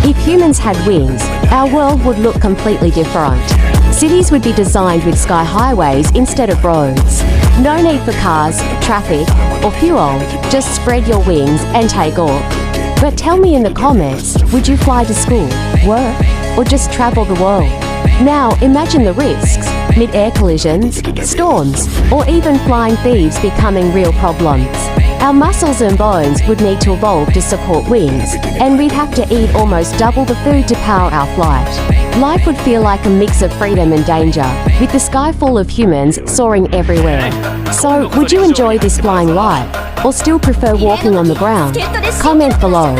If humans had wings, our world would look completely different. Cities would be designed with sky highways instead of roads. No need for cars, traffic, or fuel. Just spread your wings and take off. But tell me in the comments, would you fly to school, work, or just travel the world? Now imagine the risks: mid-air collisions, storms, or even flying thieves becoming real problems. Our muscles and bones would need to evolve to support wings, and we'd have to eat almost double the food to power our flight. Life would feel like a mix of freedom and danger, with the sky full of humans soaring everywhere. So, would you enjoy this flying life, or still prefer walking on the ground? Comment below.